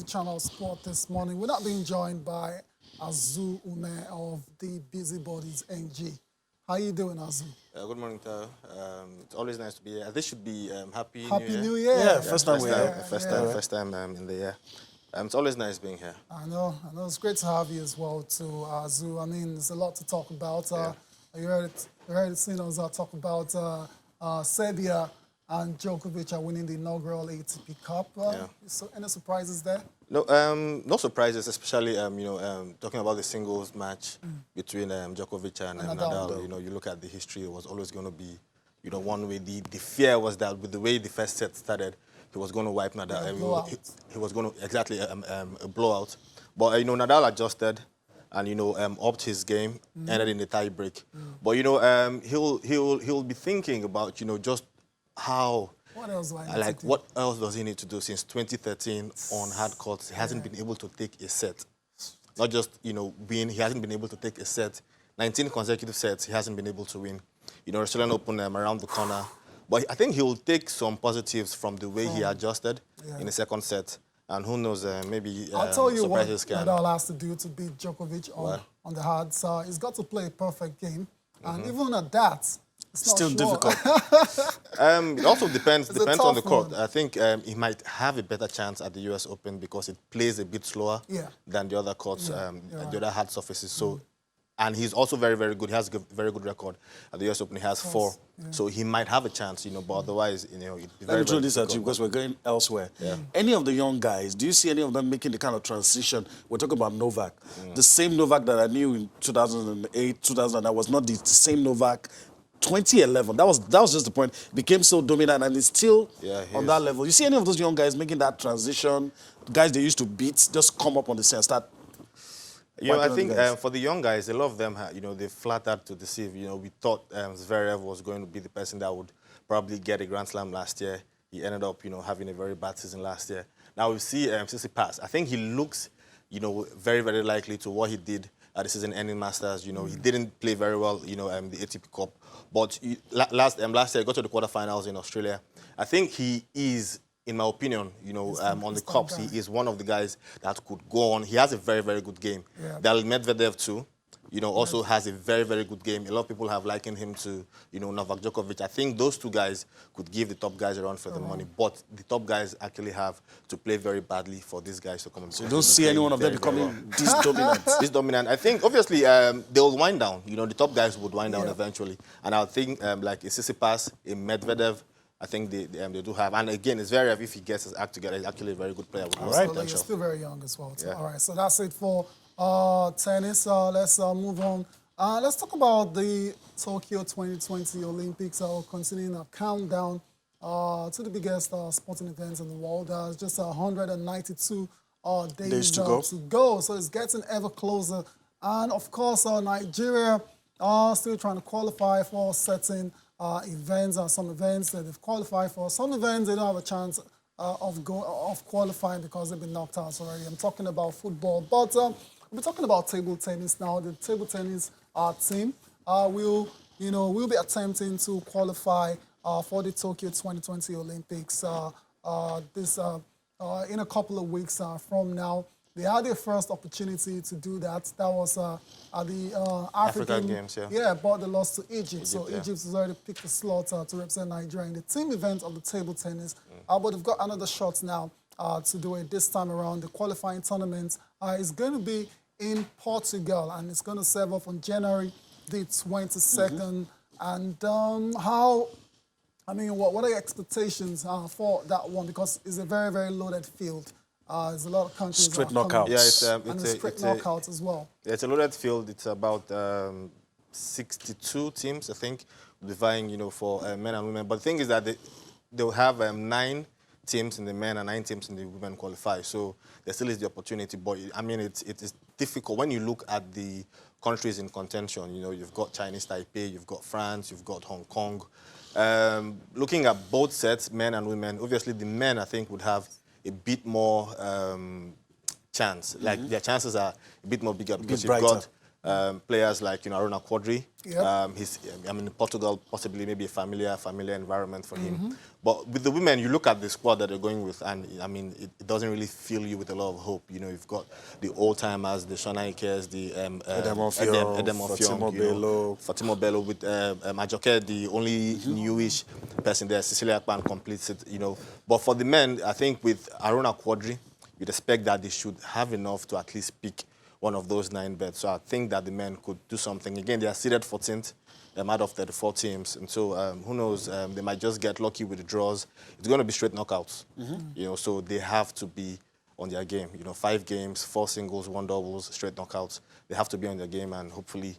to Channel Sport this morning. We're not being joined by Azu Ume of the Busybodies NG. How you doing, Azu? Good morning, Tao. It's always nice to be here. This should be Happy New Year. Yeah, first time First time in the year. It's always nice being here. I know. It's great to have you as well, too, Azu. I mean, there's a lot to talk about. You heard it seen us talk about Serbia and Djokovic are winning the inaugural ATP Cup. So any surprises there? No, no surprises, especially talking about the singles match between Djokovic and Nadal. You look at the history; it was always going to be, one way. The fear was that with the way the first set started, he was going to wipe Nadal. He was going to a blowout. But Nadal adjusted and upped his game, ended in the tie break. But he'll be thinking about just how. What else what else does he need to do? Since 2013 on hard courts, he hasn't been able to take a set. Not just he hasn't been able to take a set. 19 consecutive sets he hasn't been able to win. Australian Open around the corner. But I think he'll take some positives from the way he adjusted in the second set. And who knows, maybe I'll tell you what can. Nadal has to do to beat Djokovic on the hard. So he's got to play a perfect game. And even at that, it's still difficult. It also depends on the court. One. I think he might have a better chance at the US Open because it plays a bit slower than the other courts, the other hard surfaces. So, and he's also very, very good. He has a very good record at the US Open. He has 4. So he might have a chance, but otherwise, it'd be very, Let me throw this at you because we're going elsewhere. Any of the young guys, do you see any of them making the kind of transition? We're talking about Novak. The same Novak that I knew in 2008, 2009 was not the same Novak 2011, that was just the point. Became so dominant and is still on that level. You see any of those young guys making that transition? Guys they used to beat just come up on the scene and start. I think for the young guys, a lot of them, they flattered to deceive. We thought Zverev was going to be the person that would probably get a Grand Slam last year. He ended up, having a very bad season last year. Now we see Tsitsipas. I think he looks, very, very likely to what he did at the season-ending Masters. He didn't play very well, the ATP Cup. But last year, he got to the quarterfinals in Australia. I think he is, in my opinion, on the Cups, he is one of the guys that could go on. He has a very, very good game. Dal Medvedev, too, also has a very, very good game. A lot of people have likened him to, Novak Djokovic. I think those two guys could give the top guys a run for the money. But the top guys actually have to play very badly for these guys to come. So you don't see any one of them becoming this dominant? This dominant. I think, obviously, they'll wind down. The top guys would wind down eventually. And I think, like a Tsitsipas, a Medvedev, I think they do have. And again, it's very if he gets his act together, he's actually a very good player. All right. He's still very young as well, too. All right, so that's it for tennis. Let's move on. Let's talk about the Tokyo 2020 Olympics. Continuing a countdown to the biggest sporting events in the world. Just 192 days to go. So it's getting ever closer. And, of course, Nigeria are still trying to qualify for certain events. Some events that they've qualified for. Some events they don't have a chance of qualifying because they've been knocked out already. I'm talking about football. But we're talking about table tennis now. The table tennis team will be attempting to qualify for the Tokyo 2020 Olympics in a couple of weeks from now. They had their first opportunity to do that. That was at the African Games, but they lost to Egypt. So Egypt has already picked a slot to represent Nigeria in the team event of the table tennis. But they've got another shot now to do it this time around. The qualifying tournament is going to be in Portugal, and it's going to serve off on January the 22nd. And what are your expectations for that one? Because it's a very, very loaded field. There's a lot of countries. Straight knockout. Yeah, it's straight knockouts as well. Yeah, it's a loaded field. It's about 62 teams, I think, vying, for men and women. But the thing is that they'll have 9 teams in the men and 9 teams in the women qualify. So there still is the opportunity. But, it is difficult. When you look at the countries in contention, you've got Chinese Taipei, you've got France, you've got Hong Kong. Looking at both sets, men and women, obviously the men, I think, would have a bit more chance. Like, their chances are a bit more bigger because you've got Players like, Aruna Quadri. Yep. In Portugal, possibly maybe a familiar environment for him. But with the women, you look at the squad that they're going with, and it doesn't really fill you with a lot of hope. You've got the old timers, the Shana Ikes, the Fatima Bello with Majoke, the only newish person there. Cecilia Akpan completes it. But for the men, I think with Aruna Quadri, you'd expect that they should have enough to at least pick one of those 9 bets. So I think that the men could do something. Again, they are seeded 14th out of 34 teams. And so who knows, they might just get lucky with the draws. It's going to be straight knockouts. So they have to be on their game. 5 games, 4 singles, 1 doubles, straight knockouts. They have to be on their game, and hopefully,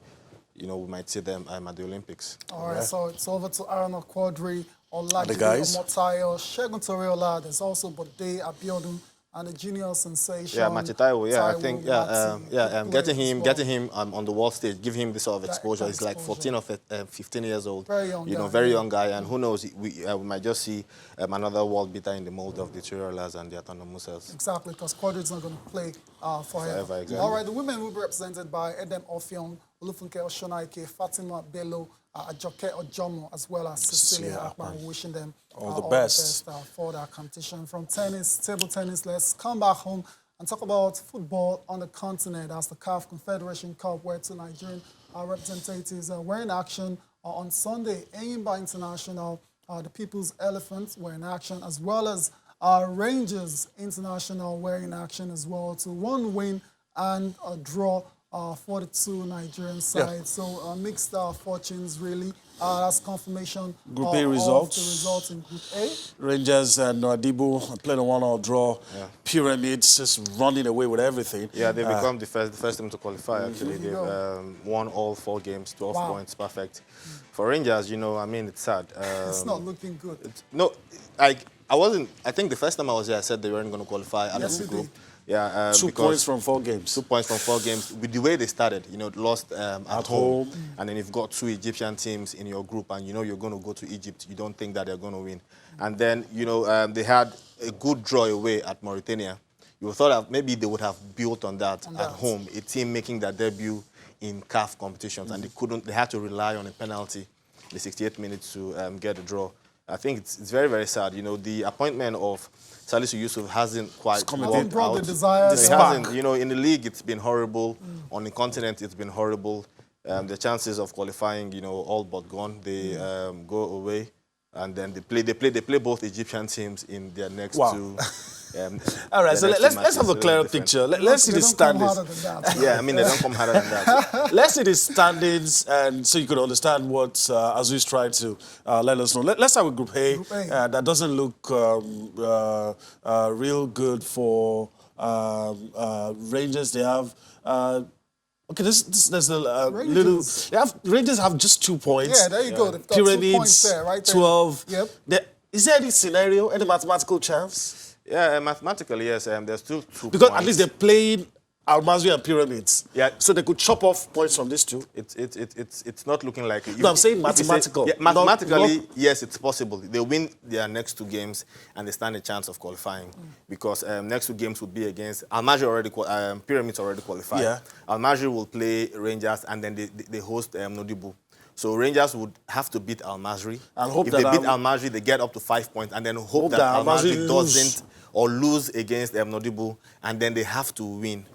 we might see them at the Olympics. All right, so it's over to Aruna Quadri, Olajide guys? Omotayo, Segun Toriola. There's also Bode Abiodun, and the junior sensation. Yeah, Machitayo, I think, getting him on the world stage, give him this sort of exposure. He's like 14 or 15 years old. Very young guy. Very young guy, and who knows, we might just see another world beater in the mold of the Toriolas and the Autonomusas. Exactly, because Quadri's not going to play forever. Exactly. All right, the women will be represented by Edem Ofiong, Olufunke Oshonaike, Fatima Bello, Ajoke Ojomo, as well as Cecilia Akpan. Wishing them all the best for that competition. From tennis, table tennis, let's come back home and talk about football on the continent as the CAF Confederation Cup, where 2 Nigerian representatives were in action on Sunday. Enyimba International, the People's Elephants were in action, as well as Rangers International were in action as well, to 1 win and a draw for the 2 Nigerian sides. So mixed fortunes, really. That's confirmation Group of A the results. results in Group A. Rangers and Adibu played a 1-1 draw. Pyramids just running away with everything. Yeah, they've become the first team to qualify, actually. They've won all 4 games, 12 points, perfect. For Rangers, it's sad. It's not looking good. I think the first time I was here, I said they weren't going to qualify out of the group. Yeah, 2 points from 4 games. 2 points from 4 games. With the way they started, lost at home. And then you've got 2 Egyptian teams in your group, and you're going to go to Egypt. You don't think that they're going to win. And then, they had a good draw away at Mauritania. You thought that maybe they would have built on that at home. A team making their debut in CAF competitions, and they had to rely on a penalty in the 68th minute to get a draw. I think it's very, very sad. The appointment of Salisu Yusuf hasn't quite worked out. The desired in the league it's been horrible. On the continent it's been horrible. The chances of qualifying, all but gone. They go away, and then they play both Egyptian teams in their next 2. All right, so let's have a clearer picture. Let's see the standings. Yeah, they don't come harder than that. Let's see the standings, and so you can understand what Azu's trying to let us know. Let's start with Group A. That doesn't look real good for Rangers. They have. Okay, there's a little. Rangers have just 2 points. Yeah, there you go. They've got Pyramids, 2 points there, right there. 12. Yep. Is there any scenario, any mathematical chance? Yeah, mathematically, yes. There's still 2 because points. At least they're playing Al-Masri and Pyramids. Yeah. So they could chop off points from these 2. It's not looking like it. No, I'm saying mathematical. Mathematically, yes, it's possible. They win their next 2 games and they stand a chance of qualifying because next 2 games would be against Al-Masri already. Pyramids already qualified. Yeah. Al-Masri will play Rangers and then they host Nodibu. So Rangers would have to beat Al-Masri. If they beat Al-Masri, they get up to 5 points and then hope that Al-Masri doesn't or lose against Nodibu, and then they have to win.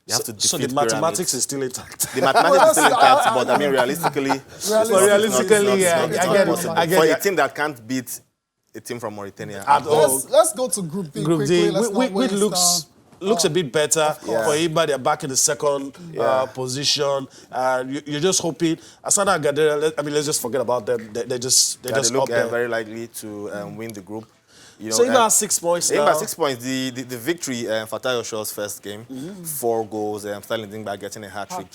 They have to defeat so the mathematics is still intact. The mathematics is still intact, but realistically, I get it. For a team that can't beat a team from Mauritania at all. Let's go to Group D. Group quickly. D, which looks a bit better for Imba. They're back in the second position. You're just hoping. Asana and Gadera, let's just forget about them. They just look very likely to win the group. So Imba has 6 points now. Imba has 6 points. The victory, Fatayo Shaw's first game, 4 goals, Sterling Dingba getting a hat-trick.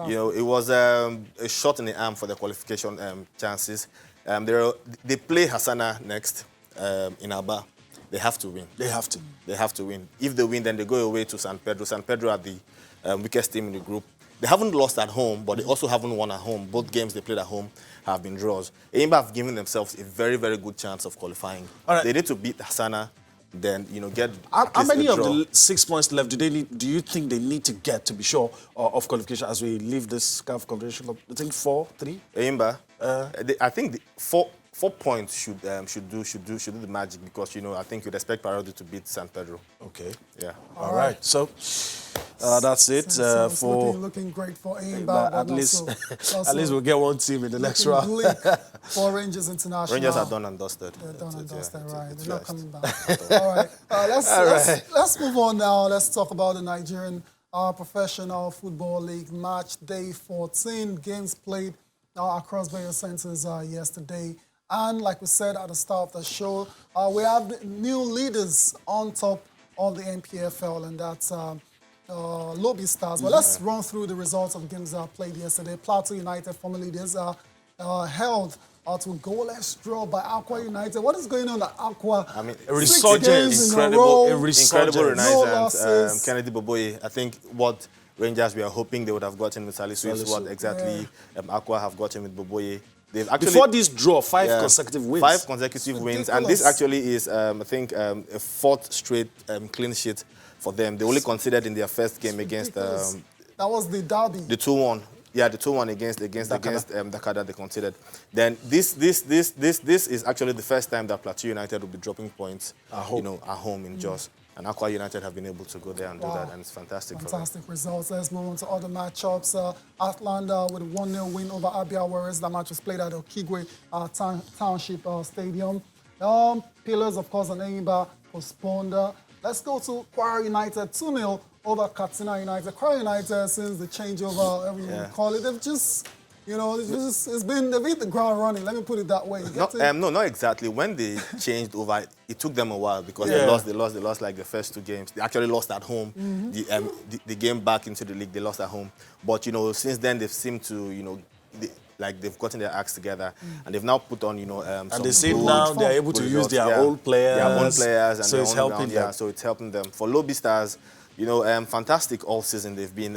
It was a shot in the arm for the qualification chances. They play Hassana next in Aba. They have to win. They have to win. If they win, then they go away to San Pedro. San Pedro are the weakest team in the group. They haven't lost at home, but they also haven't won at home. Both games they played at home have been draws. Enyimba have given themselves a very, very good chance of qualifying. They need to beat Hassana then, you know, get How at least many a of draw. the 6 points left do you think they need to get to be sure of qualification as we leave this CAF Confederation Cup? I think 4, 3? Eimba, I think the 4 points should do the magic, because, you know, I think you'd expect Parodi to beat San Pedro. Okay. Yeah. All right. So that's it So it's for. looking great for Eimba, But at but least, also at least we'll get one team in the next round. bleak for Rangers International. Rangers are done and dusted. They're done and dusted, right? It's They're not rest. coming back. All right. Let's move on now. Let's talk about the Nigerian Professional Football League match day 14. Games played across various centers yesterday. And like we said at the start of the show, we have the new leaders on top of the NPFL, and that's Lobby Stars. Well, let's run through the results of games played yesterday. Plateau United, former leaders, held to a goalless draw by Aqua United. What is going on at Aqua? I mean, A 6 resurgence. games in a Incredible. row. A resurgence. Incredible No renaissance. losses. Kennedy Boboye, I think what Rangers were hoping they would have gotten with Salisu is what exactly Aqua have gotten with Boboye. They've actually, Before this draw, 5 consecutive wins. 5 consecutive wins, and this actually is, I think, a 4th straight clean sheet for them. They only conceded in their first game against That was the derby. the 2-1. Yeah, the 2-1 against Dakar that they conceded. Then this is actually the first time that Plateau United will be dropping points, at home in Jos. And Aqua United have been able to go there and do that, and it's fantastic for them. Fantastic results. Let's move on to other matchups. Atlanta with a 1-0 win over Abia Warriors. That match was played at Okigwe Township Stadium. Pillars, of course, and Eimba postponed. Let's go to Kwara United, 2-0 over Katsina United. Kwara United, since the changeover, whatever you call it, they've just, you know, they've hit the ground running. Let me put it that way. No, not exactly. When they changed over, it took them a while, because they lost like the first 2 games. They actually lost at home. The game back into the league, they lost at home. But, you know, since then they've seemed to, you know, they've gotten their acts together, and they've now put on, you know, and they seem now they're able to use their own players. Their own players, and so it's helping them. Yeah, so it's helping them. For Lobby Stars, you know, fantastic all season they've been.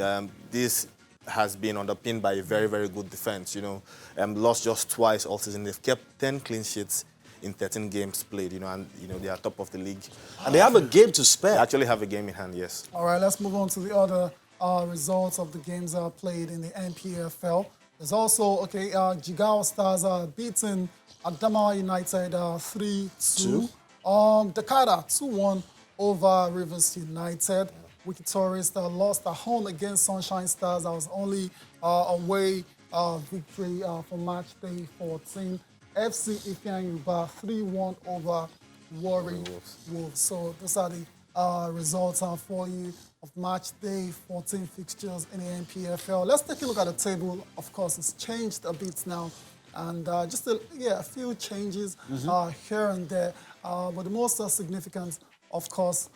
This has been underpinned by a very, very good defense. You know, lost just twice all season. They've kept 10 clean sheets in 13 games played. You know, and you know they are top of the league. And they have a game to spare. They actually have a game in hand. Yes. All right, let's move on to the other results of the games played in the NPFL. There's also, Jigawa Stars beating Adamawa United 3-2. Dakar 2-1 over Rivers United. Wiki Tourist lost at home against Sunshine Stars. That was only away victory for match day 14. FC Ifeanyi Uba 3-1 over Warri Wolves. So those are the results for you of match day 14 fixtures in the NPFL. Let's take a look at the table. Of course, it's changed a bit now, and just a few changes here and there. But the most significant, of course,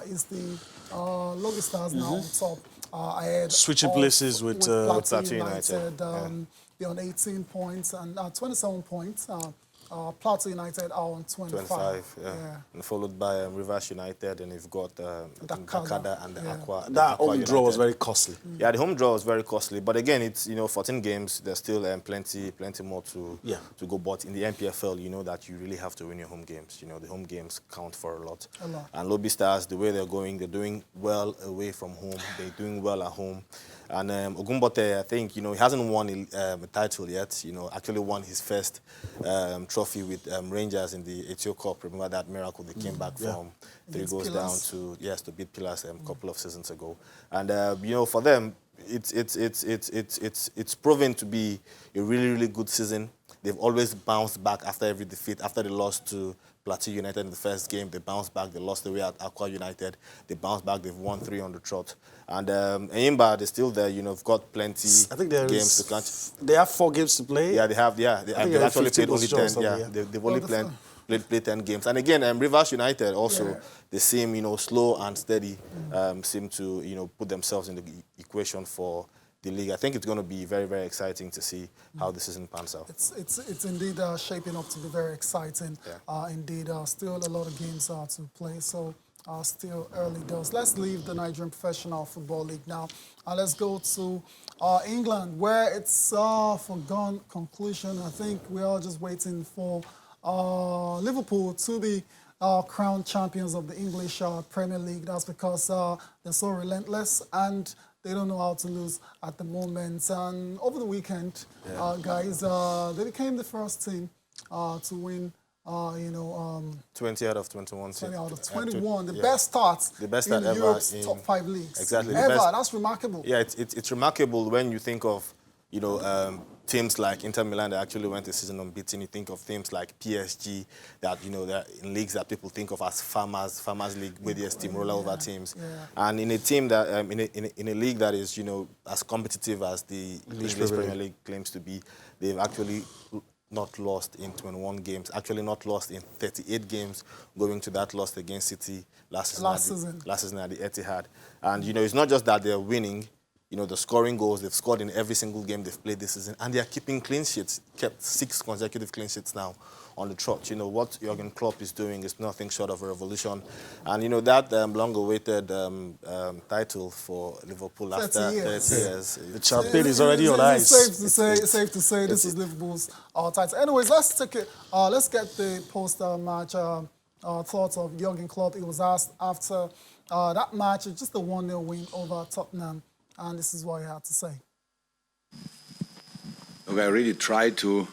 is the Lobby Stars now on top. Ahead switching places with Plateau United. They're on 18 points and 27 points. Plateau United are on 25. And followed by Rivers United, and you've got Dakar and the Aqua. That home draw was very costly. Yeah, the home draw was very costly. But again, it's 14 games. There's still plenty more to go. But in the NPFL, you know that you really have to win your home games. You know the home games count for a lot. And Lobby Stars, the way they're going, they're doing well away from home. They're doing well at home. And Ogumbote, I think, he hasn't won a title yet. Actually won his first trophy with Rangers in the Etio Cup. Remember that miracle? They came back from 3 goals down to beat Pillars a couple of seasons ago. And for them, it's proven to be a really, really good season. They've always bounced back after every defeat. After they lost to Plateau United in the first game, they bounced back. They lost away at Aqua United. They bounced back. They've won 3 on the trot. And Eimba, they're still there. They've got plenty games to catch. They have 4 games to play. Yeah, they have. Yeah, they've actually played only 10. Yeah, they've only played 10 games. And again, Rivers United also, they seem slow and steady. Seem to put themselves in the equation for the league. I think it's going to be very, very exciting to see how the season pans out. It's indeed shaping up to be very exciting. Indeed, still a lot of games to play, so still early doors. Let's leave the Nigerian Professional Football League now. Let's go to England, where it's foregone conclusion. I think we're all just waiting for Liverpool to be crowned champions of the English Premier League. That's because they're so relentless and they don't know how to lose at the moment. And over the weekend, guys, they became the first team to win, 20 out of 21. 20 out of 21, the best start in ever Europe's in top 5 leagues. Exactly. Ever, that's remarkable. Yeah, it's remarkable when you think of, teams like Inter Milan that actually went the season unbeaten. You think of teams like PSG that, they're in leagues that people think of as farmers league, where they steamroller over teams. Yeah. And in a team that, in a league that is, as competitive as the English Premier League claims to be, they've actually not lost in 21 games, actually not lost in 38 games, going to that loss against City last season at the Etihad. And, it's not just that they're winning, the scoring goals, they've scored in every single game they've played this season, and they are keeping clean sheets, kept 6 consecutive clean sheets now on the trot. What Jurgen Klopp is doing is nothing short of a revolution. And, that long-awaited title for Liverpool after 30 years. The champion is already on ice. Safe to say this is Liverpool's title. Anyways, let's take it. Let's get the post-match thoughts of Jurgen Klopp. He was asked after that match, just a 1-0 win over Tottenham. And this is what he had to say. Look, I really tried to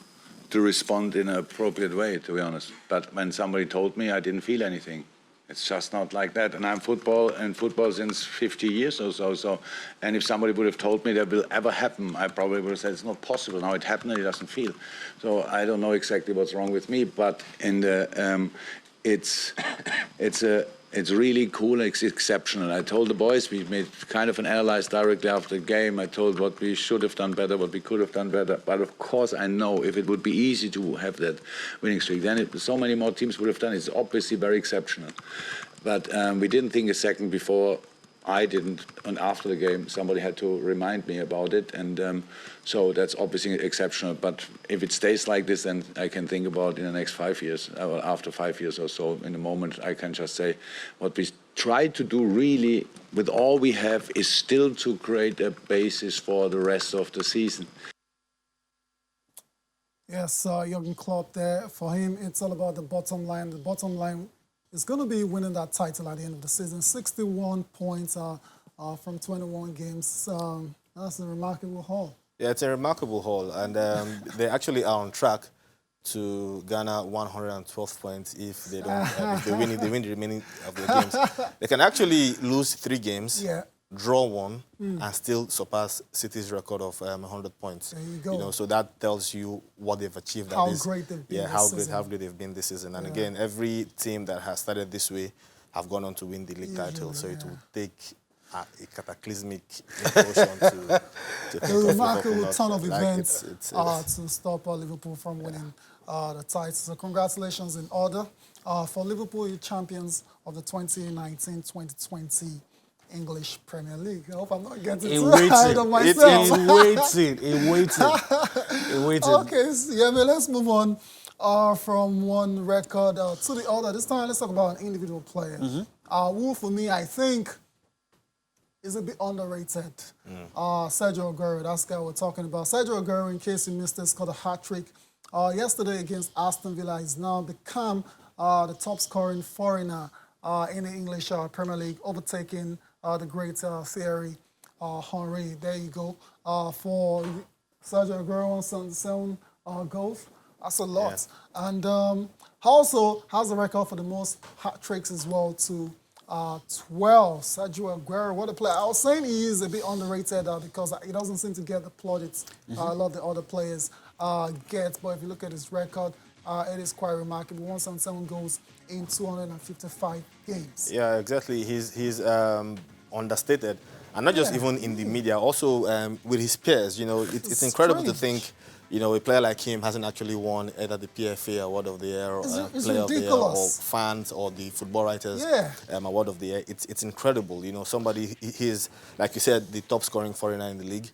respond in an appropriate way, to be honest. But when somebody told me, I didn't feel anything. It's just not like that. And I'm football since 50 years or so. And if somebody would have told me that will ever happen, I probably would have said it's not possible. Now it happened and it doesn't feel. So I don't know exactly what's wrong with me. But in the, it's really cool, it's exceptional. I told the boys, we made kind of an analysis directly after the game. I told what we should have done better, what we could have done better. But of course, I know if it would be easy to have that winning streak, then so many more teams would have done it. It's obviously very exceptional. But we didn't think a second before. I didn't, and after the game, somebody had to remind me about it, and so that's obviously exceptional. But if it stays like this, then I can think about in the next 5 years, or after 5 years or so. In the moment, I can just say what we try to do really, with all we have, is still to create a basis for the rest of the season. Yes, Jurgen Klopp there. For him, it's all about the bottom line. The bottom line is going to be winning that title at the end of the season. 61 points from 21 games. That's a remarkable haul. Yeah, it's a remarkable haul. And they actually are on track to garner 112 points if they don't, if they win the remaining of the games. They can actually lose 3 games. Yeah. Draw 1 and still surpass City's record of 100 points. There you go. So that tells you what they've achieved. How great they've been this season. How great they've been this season. And again, every team that has started this way have gone on to win the league title. So it will take a cataclysmic implosion to take a remarkable ton of events it's to stop Liverpool from winning the title. So congratulations in order. For Liverpool, you're champions of the 2019-2020 English Premier League. I hope I'm not getting too ahead of myself. In waiting. Okay, so yeah, man, let's move on from one record to the other. This time, let's talk about an individual player. Who, for me, I think is a bit underrated. Sergio Aguero, that's the guy we're talking about. Sergio Aguero, in case you missed it, scored a hat-trick yesterday against Aston Villa. He's now become the top-scoring foreigner in the English Premier League, overtaking the great Thierry Henry. There you go. For Sergio Aguero, 177 goals. That's a lot. Yeah. And also has the record for the most hat-tricks as well, to 12. Sergio Aguero, what a player. I was saying he is a bit underrated because he doesn't seem to get the plaudits a lot of the other players get. But if you look at his record, it is quite remarkable. 177 goals in 255 games. Yeah, exactly. He's understated. And not just even in the media, also with his peers. It's incredible to think, a player like him hasn't actually won either the PFA Award of the Year, or Player of the Year, or fans, or the Football Writers Award of the Year. It's incredible. Somebody, he's, like you said, the top scoring foreigner in the league.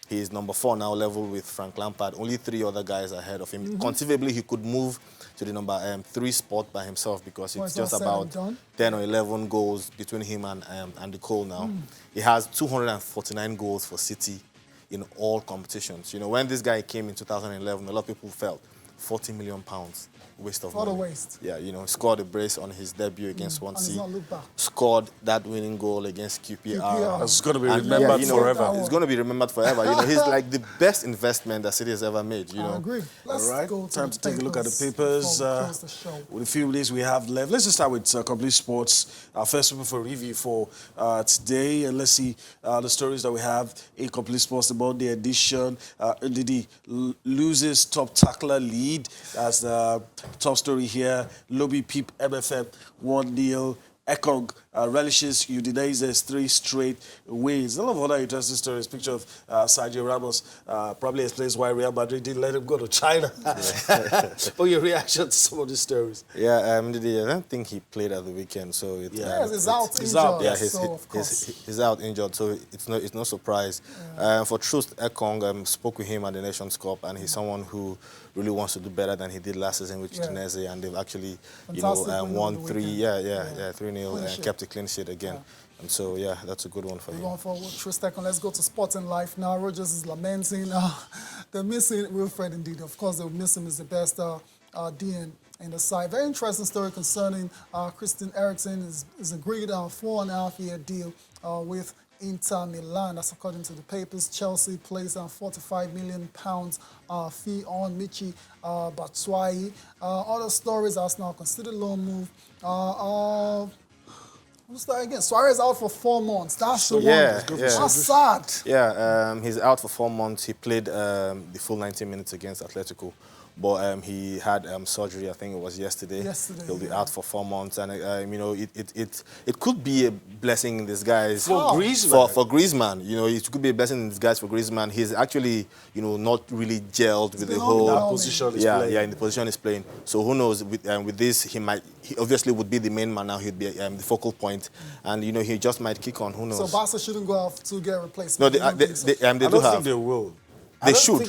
He's number 4 now, level with Frank Lampard. Only 3 other guys ahead of him. Conceivably, he could move to the number 3 spot by himself, because it's just about 10 or 11 goals between him and the Cole now. He has 249 goals for City in all competitions. When this guy came in 2011, a lot of people felt £40 million. Waste of What a money. waste. Yeah, scored a brace on his debut against And he's Swansea. not looked back. Scored that winning goal against QPR. It's going to be remembered forever. It's going to be remembered forever. He's like the best investment that City has ever made. I agree. Let's go time to take a look at the papers. With the few minutes we have left, let's just start with Complete Sports. Our first paper for review for today, and let's see the stories that we have in Complete Sports. The Monday edition. Ndidi loses top tackler lead. That's the top story here. Lobby Peep MFM 1-0. Ekong relishes Udinese's 3 straight wins. A lot of other interesting stories. Picture of Sergio Ramos probably explains why Real Madrid didn't let him go to China. But your reaction to some of these stories? Yeah, I don't think he played at the weekend, so he's out injured. Yeah, he's out injured, so it's no surprise. Yeah. For truth, Ekong spoke with him at the Nations Cup, and he's someone who really wants to do better than he did last season with Udinese, and they've actually, won 3-0 and kept a clean sheet again. And so, that's a good one for him. Going forward, Tristekon, let's go to Sporting Life now. Rogers is lamenting. They're missing Wilfred indeed. Of course, they'll miss him as the best DN in the side. Very interesting story concerning Christian Eriksen is agreed on a 4.5-year deal with Inter Milan. That's according to the papers. Chelsea placed a £45 million fee on Michi Batshuayi. Other stories, Arsenal considered loan move. We'll start again. Suarez out for 4 months. That's the one. That's sad. Yeah, he's out for 4 months. He played the full 90 minutes against Atletico. But he had surgery, I think it was yesterday. He'll be out for 4 months. And, it could be a blessing in disguise. For Griezmann? For Griezmann. It could be a blessing in disguise for Griezmann. He's actually, not really gelled with the whole... position he's playing. Yeah, in the position he's playing. So who knows, with this, he obviously would be the main man now. He'd be the focal point. And, he just might kick on. Who knows? So Barca shouldn't go out to get replacement? No, they do don't have. think they will. They should.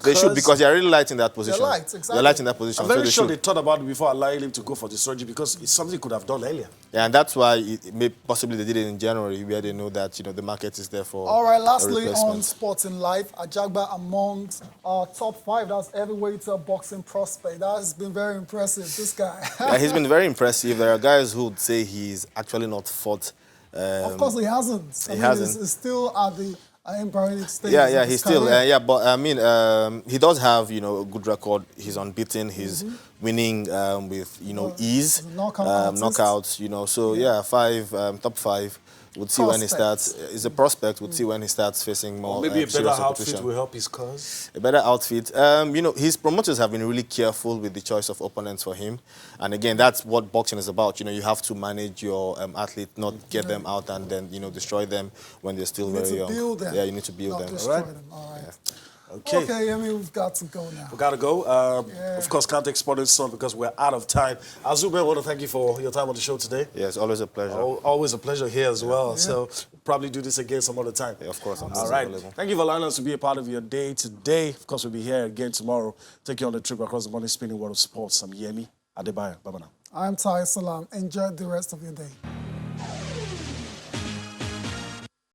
They should because they're really light in that position. They're light, exactly. They're light in that position. I'm very sure they thought about it before allowing him to go for the surgery because it's something he could have done earlier. Yeah, and that's why possibly they did it in January, where they know that the market is there for. All right, lastly on Sporting Life, Ajagba amongst top 5. That's heavyweight boxing prospect. That has been very impressive. This guy. Yeah, he's been very impressive. There are guys who would say he's actually not fought. Of course, he hasn't. He hasn't. He's still at the embryonic stage. Yeah, he's still. But I mean, he does have a good record. He's unbeaten. He's winning with ease. Knockouts. So top 5. We'll see when he starts. It's a prospect. We'll see when he starts facing more. Maybe a better outfit will help his cause. A better outfit. His promoters have been really careful with the choice of opponents for him. And again, that's what boxing is about. You have to manage your athlete, not get them out and then destroy them when they're still very young. Build them. Yeah, you need to build them. Destroy them. All right. Yeah. Okay, we've got to go now. We've got to go. Of course, can't take Sporting Sun because we're out of time. Azube, I want to thank you for your time on the show today. Yeah, it's always a pleasure. Always a pleasure here as well. Yeah. So probably do this again some other time. Yeah, of course. All right. Thank you for allowing us to be a part of your day today. Of course, we'll be here again tomorrow. Take you on the trip across the money spinning world of sports. I'm Yemi Adebayo. Bye-bye now. I'm Tahir Salam. Enjoy the rest of your day.